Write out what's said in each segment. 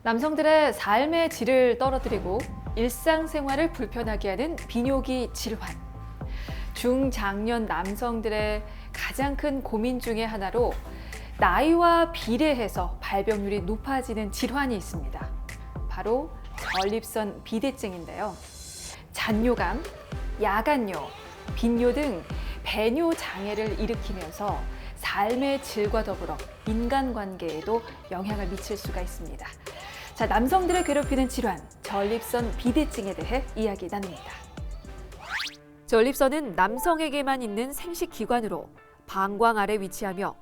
남성들의 삶의 질을 떨어뜨리고 일상생활을 불편하게 하는 비뇨기 질환. 중장년 남성들의 가장 큰 고민 중에 하나로 나이와 비례해서 발병률이 높아지는 질환이 있습니다. 바로 전립선 비대증인데요. 잔뇨감, 야간뇨, 빈뇨 등 배뇨 장애를 일으키면서 삶의 질과 더불어 인간관계에도 영향을 미칠 수가 있습니다. 자, 남성들을 괴롭히는 질환, 전립선 비대증에 대해 이야기 나눕니다. 전립선은 남성에게만 있는 생식기관으로 방광 아래 위치하며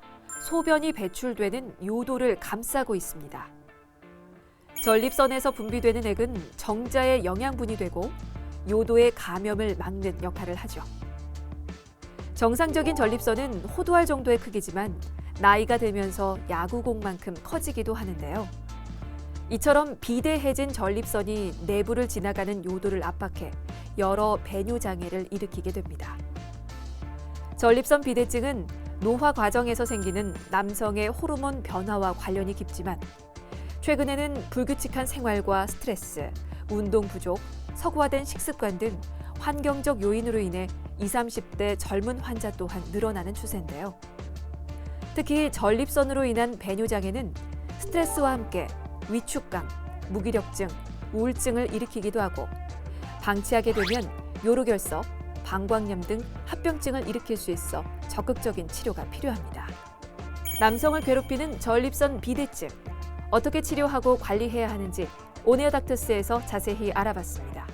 소변이 배출되는 요도를 감싸고 있습니다. 전립선에서 분비되는 액은 정자의 영양분이 되고 요도의 감염을 막는 역할을 하죠. 정상적인 전립선은 호두알 정도의 크기지만 나이가 들면서 야구공만큼 커지기도 하는데요. 이처럼 비대해진 전립선이 내부를 지나가는 요도를 압박해 여러 배뇨 장애를 일으키게 됩니다. 전립선 비대증은 노화 과정에서 생기는 남성의 호르몬 변화와 관련이 깊지만 최근에는 불규칙한 생활과 스트레스, 운동 부족, 서구화된 식습관 등 환경적 요인으로 인해 20, 30대 젊은 환자 또한 늘어나는 추세인데요. 특히 전립선으로 인한 배뇨 장애는 스트레스와 함께 위축감, 무기력증, 우울증을 일으키기도 하고 방치하게 되면 요로결석, 방광염 등 합병증을 일으킬 수 있어 적극적인 치료가 필요합니다. 남성을 괴롭히는 전립선 비대증, 어떻게 치료하고 관리해야 하는지 오네어닥터스에서 자세히 알아봤습니다.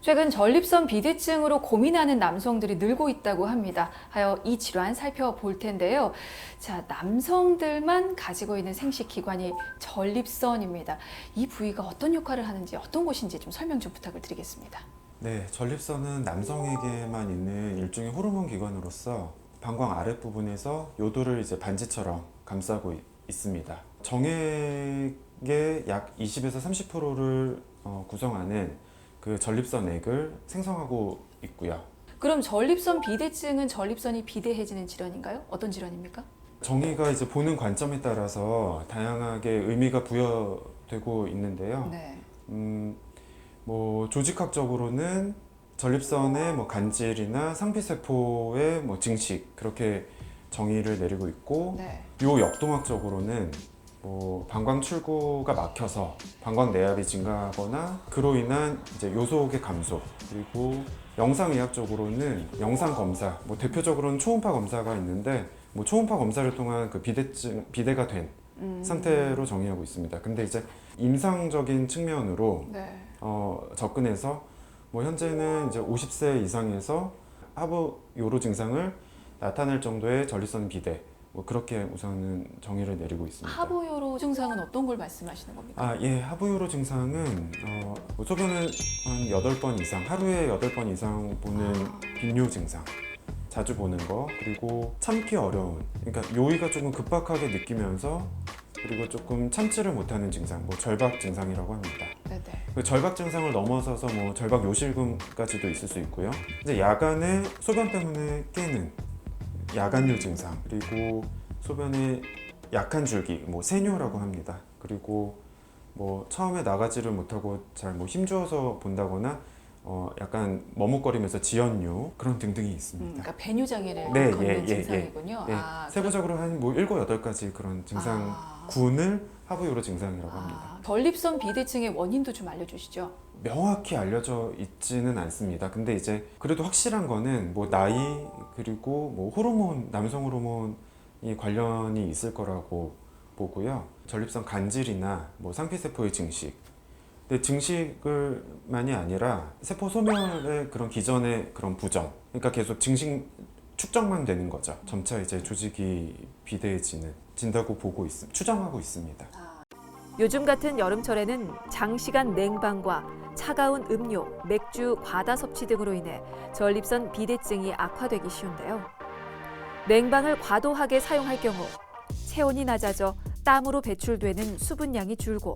최근 전립선 비대증으로 고민하는 남성들이 늘고 있다고 합니다. 하여 이 질환 살펴볼 텐데요. 자, 남성들만 가지고 있는 생식기관이 전립선입니다. 이 부위가 어떤 역할을 하는지, 어떤 곳인지 좀 설명 좀 부탁을 드리겠습니다. 네, 전립선은 남성에게만 있는 일종의 호르몬 기관으로서 방광 아랫부분에서 요도를 이제 반지처럼 감싸고 있습니다. 정액의 약 20에서 30%를 구성하는 그 전립선액을 생성하고 있고요. 그럼 전립선 비대증은 전립선이 비대해지는 질환인가요? 어떤 질환입니까? 정의가 이제 보는 관점에 따라서 다양하게 의미가 부여되고 있는데요. 네. 뭐 조직학적으로는 전립선의 뭐 간질이나 상피세포의 뭐 증식 그렇게 정의를 내리고 있고, 네. 요 역동학적으로는 뭐 방광 출구가 막혀서 방광 내압이 증가하거나 그로 인한 이제 요속의 감소, 그리고 영상의학적으로는 영상 검사, 뭐 대표적으로는 초음파 검사가 있는데 뭐 초음파 검사를 통한 그 비대가 된 상태로 정의하고 있습니다. 근데 이제 임상적인 측면으로 네. 접근해서 뭐 현재는 이제 50세 이상에서 하부 요로 증상을 나타낼 정도의 전립선 비대, 뭐 그렇게 우선은 정의를 내리고 있습니다. 하부요로 증상은 어떤 걸 말씀하시는 겁니까? 예, 하부요로 증상은 뭐 소변을 한 8번 이상, 하루에 8번 이상 보는 빈뇨 증상, 자주 보는 거, 그리고 참기 어려운, 그러니까 요의가 조금 급박하게 느끼면서 그리고 조금 참지를 못하는 증상, 뭐 절박 증상이라고 합니다. 네네. 그 절박 증상을 넘어서서 뭐 절박 요실금까지도 있을 수 있고요. 이제 야간에 소변 때문에 깨는 야간요 증상, 그리고 소변에 약한 줄기, 뭐 세뇨라고 합니다. 그리고 뭐 처음에 나가지를 못하고 잘 뭐 힘주어서 본다거나 약간 머뭇거리면서 지연요 그런 등등이 있습니다. 그러니까 배뇨 장애를 네, 겪는 증상이군요. 예, 세부적으로 한 뭐 7, 8가지 그런 증상군을 하부요로 증상이라고 합니다. 전립선 비대증의 원인도 좀 알려주시죠. 명확히 알려져 있지는 않습니다. 근데 이제 그래도 확실한 거는 뭐 나이, 그리고 뭐 호르몬, 남성 호르몬이 관련이 있을 거라고 보고요. 전립선 간질이나 뭐 상피세포의 증식, 근데 증식을만이 아니라 세포 소멸의 그런 기전의 그런 부정, 그러니까 계속 증식 축적만 되는 거죠. 점차 이제 조직이 비대해진다고 추정하고 있습니다. 요즘 같은 여름철에는 장시간 냉방과 차가운 음료, 맥주 과다 섭취 등으로 인해 전립선 비대증이 악화되기 쉬운데요. 냉방을 과도하게 사용할 경우 체온이 낮아져 땀으로 배출되는 수분량이 줄고,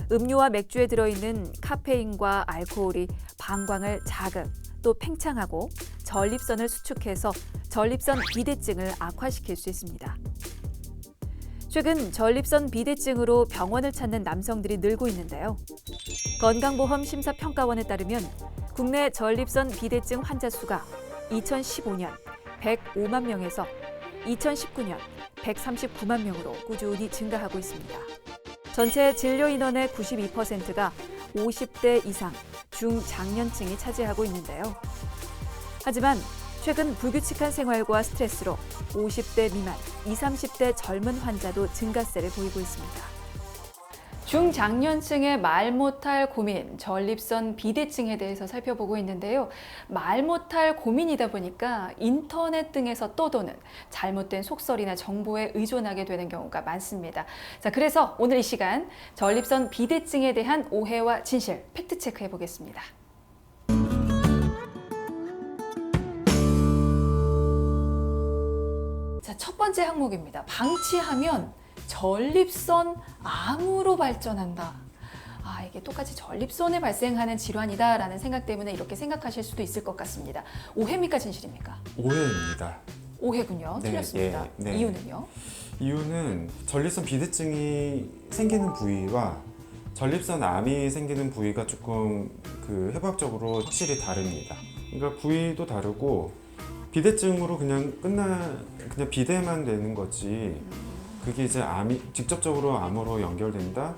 음료와 맥주에 들어있는 카페인과 알코올이 방광을 자극, 또 팽창하고 전립선을 수축해서 전립선 비대증을 악화시킬 수 있습니다. 최근 전립선 비대증으로 병원을 찾는 남성들이 늘고 있는데요. 건강보험심사평가원에 따르면 국내 전립선 비대증 환자 수가 2015년 105만 명에서 2019년 139만 명으로 꾸준히 증가하고 있습니다. 전체 진료 인원의 92%가 50대 이상 중장년층이 차지하고 있는데요. 하지만 최근 불규칙한 생활과 스트레스로 50대 미만, 20, 30대 젊은 환자도 증가세를 보이고 있습니다. 중장년층의 말 못할 고민, 전립선 비대증에 대해서 살펴보고 있는데요. 말 못할 고민이다 보니까 인터넷 등에서 떠도는 잘못된 속설이나 정보에 의존하게 되는 경우가 많습니다. 자, 그래서 오늘 이 시간 전립선 비대증에 대한 오해와 진실 팩트 체크해 보겠습니다. 자, 첫 번째 항목입니다. 방치하면 전립선 암으로 발전한다. 이게 똑같이 전립선에 발생하는 질환이다라는 생각 때문에 이렇게 생각하실 수도 있을 것 같습니다. 오해입니까, 진실입니까? 오해입니다. 오해군요. 네, 틀렸습니다. 네. 이유는요? 이유는 전립선 비대증이 생기는 부위와 전립선 암이 생기는 부위가 조금 해부학적으로 확실히 다릅니다. 그러니까 부위도 다르고 비대증으로 그냥 비대만 되는 거지. 그게 이제 암이 직접적으로 암으로 연결된다?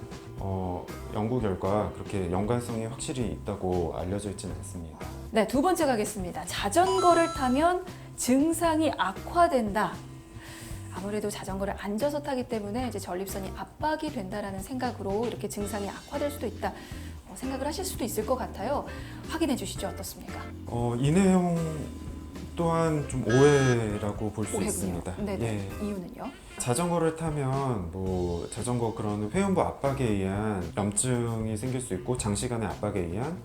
연구 결과 그렇게 연관성이 확실히 있다고 알려져 있지는 않습니다. 네, 두 번째 가겠습니다. 자전거를 타면 증상이 악화된다. 아무래도 자전거를 앉아서 타기 때문에 이제 전립선이 압박이 된다라는 생각으로 이렇게 증상이 악화될 수도 있다. 생각을 하실 수도 있을 것 같아요. 확인해 주시죠. 어떻습니까? 이 내용 또한 좀 오해라고 볼 수 오해군요. 있습니다. 네네. 예. 이유는요? 자전거를 타면 자전거 그런 회음부 압박에 의한 염증이 생길 수 있고 장시간의 압박에 의한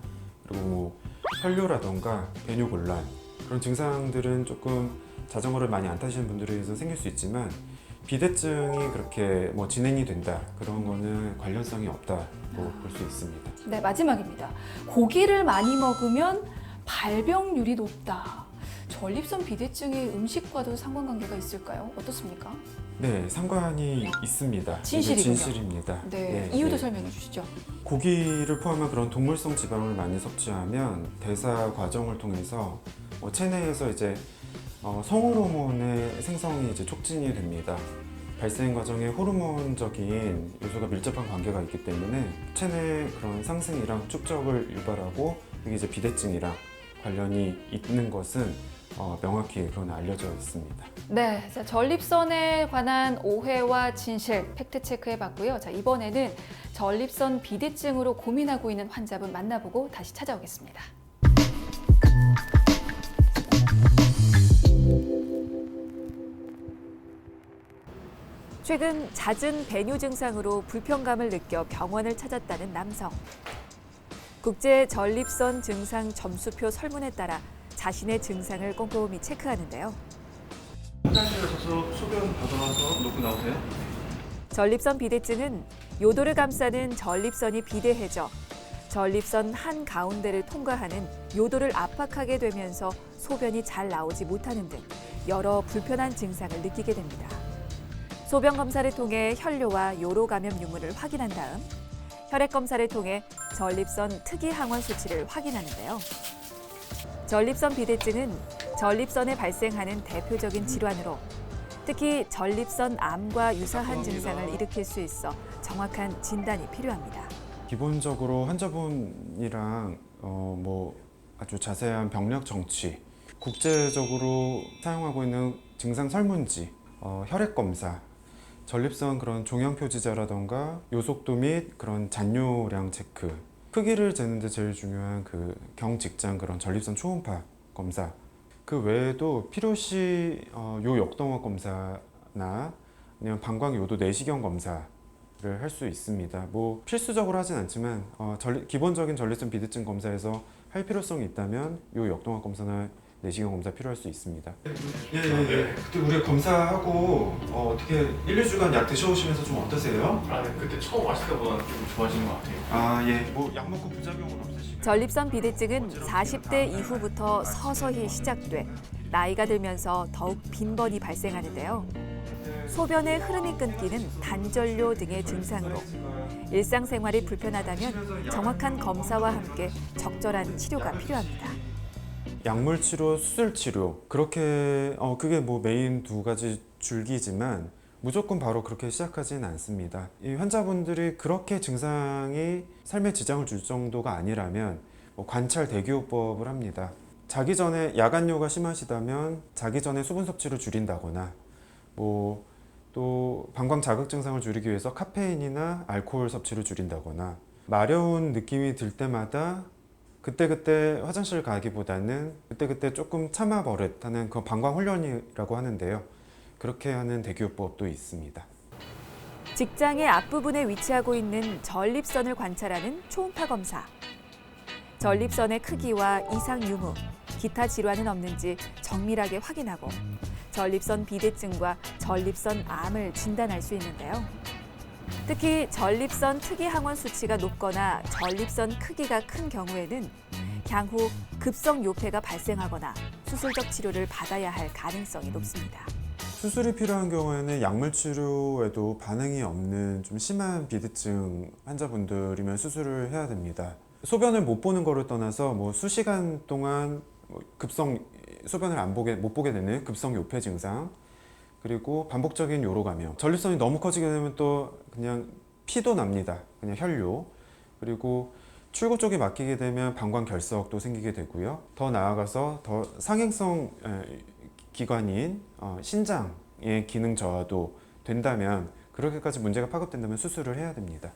그리고 혈뇨라던가 배뇨곤란 그런 증상들은 조금 자전거를 많이 안 타시는 분들에 의해서 생길 수 있지만 비대증이 그렇게 진행이 된다 그런 거는 관련성이 없다고 볼 수 있습니다. 네, 마지막입니다. 고기를 많이 먹으면 발병률이 높다. 전립선 비대증이 음식과도 상관관계가 있을까요? 어떻습니까? 네, 상관이 있습니다. 이게 진실이군요. 진실입니다. 네, 이유도 설명해 주시죠. 고기를 포함한 그런 동물성 지방을 많이 섭취하면 대사 과정을 통해서 체내에서 이제 성호르몬의 생성이 이제 촉진이 됩니다. 발생 과정에 호르몬적인 요소가 밀접한 관계가 있기 때문에 체내 그런 상승이랑 축적을 유발하고 이게 이제 비대증이랑 관련이 있는 것은 명확히 그건 알려져 있습니다. 네, 자, 전립선에 관한 오해와 진실 팩트 체크해 봤고요. 자, 이번에는 전립선 비대증으로 고민하고 있는 환자분 만나보고 다시 찾아오겠습니다. 최근 잦은 배뇨 증상으로 불편감을 느껴 병원을 찾았다는 남성. 국제 전립선 증상 점수표 설문에 따라 자신의 증상을 꼼꼼히 체크하는데요. 화장실에 가서 소변 받아와서 놓고 나오세요? 전립선 비대증은 요도를 감싸는 전립선이 비대해져 전립선 한 가운데를 통과하는 요도를 압박하게 되면서 소변이 잘 나오지 못하는 등 여러 불편한 증상을 느끼게 됩니다. 소변 검사를 통해 혈뇨와 요로 감염 유무를 확인한 다음 혈액 검사를 통해 전립선 특이 항원 수치를 확인하는데요. 전립선 비대증은 전립선에 발생하는 대표적인 질환으로 특히 전립선 암과 유사한 증상을 일으킬 수 있어 정확한 진단이 필요합니다. 기본적으로 환자분이랑 아주 자세한 병력 정치, 국제적으로 사용하고 있는 증상 설문지, 혈액 검사, 전립선 그런 종양 표지자라던가 요속도 및 그런 잔뇨량 체크, 크기를 재는데 제일 중요한 경직장 그런 전립선 초음파 검사, 그 외에도 필요시 요역동화 검사나 아니면 방광 요도 내시경 검사를 할 수 있습니다. 필수적으로 하진 않지만 기본적인 전립선 비대증 검사에서 할 필요성이 있다면 요 역동화 검사나 내시경 검사 필요할 수 있습니다. 예. 그때 우리 검사하고 어떻게 1, 2주간 약 드셔오시면서 좀 어떠세요? 네. 그때 처음 왔을 때보다 좀 좋아지는 것 같아요. 예. 약 먹고 부작용은 없으시면 전립선 비대증은 40대 이후부터 서서히 시작돼 나이가 들면서 더욱 빈번히 발생하는데요. 소변의 흐름이 끊기는 단전료 등의 증상으로 일상생활이 불편하다면 정확한 검사와 함께 적절한 치료가 필요합니다. 약물 치료, 수술 치료 그렇게 그게 뭐 메인 두 가지 줄기지만 무조건 바로 그렇게 시작하지는 않습니다. 이 환자분들이 그렇게 증상이 삶에 지장을 줄 정도가 아니라면 관찰 대기요법을 합니다. 자기 전에 야간뇨가 심하시다면 자기 전에 수분 섭취를 줄인다거나 또 방광 자극 증상을 줄이기 위해서 카페인이나 알코올 섭취를 줄인다거나 마려운 느낌이 들 때마다 그때그때 화장실 가기보다는 그때그때 조금 참아 버릇하는 그 방광 훈련이라고 하는데요. 그렇게 하는 대기요법도 있습니다. 직장의 앞부분에 위치하고 있는 전립선을 관찰하는 초음파 검사. 전립선의 크기와 이상 유무, 기타 질환은 없는지 정밀하게 확인하고 전립선 비대증과 전립선 암을 진단할 수 있는데요. 특히 전립선 특이 항원 수치가 높거나 전립선 크기가 큰 경우에는 향후 급성 요폐가 발생하거나 수술적 치료를 받아야 할 가능성이 높습니다. 수술이 필요한 경우에는 약물 치료에도 반응이 없는 좀 심한 비대증 환자분들이면 수술을 해야 됩니다. 소변을 못 보는 거를 떠나서 수시간 동안 소변을 못 보게 되는 급성 요폐 증상, 그리고 반복적인 요로 감염, 전립선이 너무 커지게 되면 또 그냥 피도 납니다. 그냥 혈뇨. 그리고 출구 쪽이 막히게 되면 방광 결석도 생기게 되고요. 더 나아가서 더 상행성 기관인 신장의 기능 저하도 된다면, 그렇게까지 문제가 파급된다면 수술을 해야 됩니다.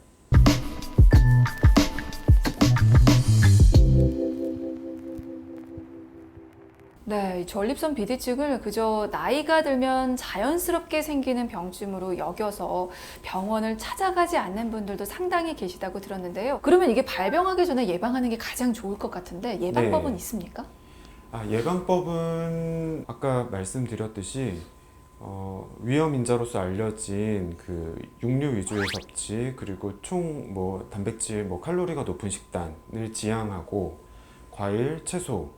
네, 이 전립선 비대증을 그저 나이가 들면 자연스럽게 생기는 병쯤으로 여겨서 병원을 찾아가지 않는 분들도 상당히 계시다고 들었는데요. 그러면 이게 발병하기 전에 예방하는 게 가장 좋을 것 같은데 예방법은 네. 있습니까? 예방법은 아까 말씀드렸듯이 위험인자로서 알려진 그 육류 위주의 섭취, 그리고 총 단백질, 칼로리가 높은 식단을 지향하고 과일, 채소,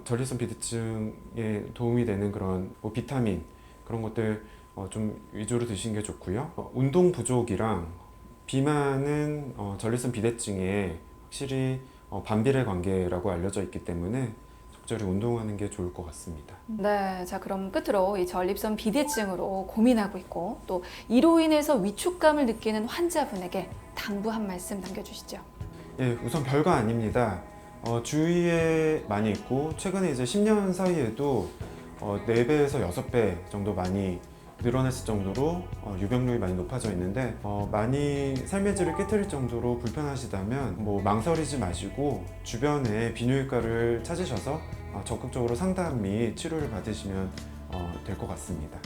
전립선 비대증에 도움이 되는 그런 비타민 그런 것들 좀 위주로 드시는 게 좋고요. 운동 부족이랑 비만은 전립선 비대증에 확실히 반비례 관계라고 알려져 있기 때문에 적절히 운동하는 게 좋을 것 같습니다. 네, 자 그럼 끝으로 이 전립선 비대증으로 고민하고 있고 또 이로 인해서 위축감을 느끼는 환자분에게 당부 한 말씀 남겨주시죠. 예, 우선 별거 아닙니다. 주위에 많이 있고 최근에 이제 10년 사이에도 4배에서 6배 정도 많이 늘어났을 정도로 유병률이 많이 높아져 있는데 많이 삶의 질을 깨트릴 정도로 불편하시다면 망설이지 마시고 주변에 비뇨기과를 찾으셔서 적극적으로 상담 및 치료를 받으시면 될 것 같습니다.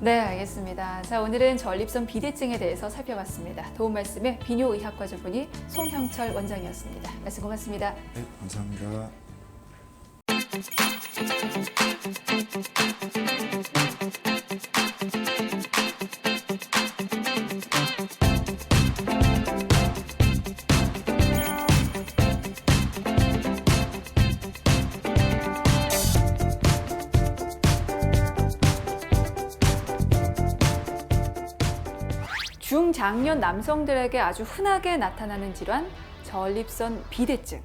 네, 알겠습니다. 자, 오늘은 전립선 비대증에 대해서 살펴봤습니다. 도움 말씀에 비뇨의학과 전문의 송형철 원장이었습니다. 말씀 고맙습니다. 네, 감사합니다. 중장년 남성들에게 아주 흔하게 나타나는 질환, 전립선 비대증.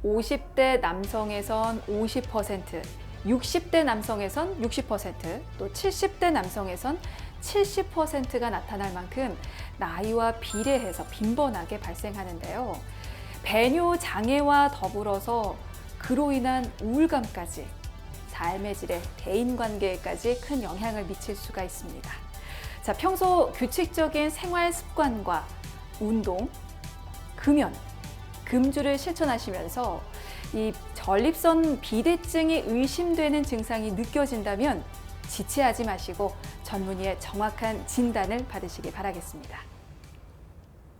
50대 남성에선 50%, 60대 남성에선 60%, 또 70대 남성에선 70%가 나타날 만큼 나이와 비례해서 빈번하게 발생하는데요. 배뇨 장애와 더불어서 그로 인한 우울감까지 삶의 질에 대인관계에까지 큰 영향을 미칠 수가 있습니다. 자, 평소 규칙적인 생활 습관과 운동, 금연, 금주를 실천하시면서 이 전립선 비대증이 의심되는 증상이 느껴진다면 지체하지 마시고 전문의의 정확한 진단을 받으시기 바라겠습니다.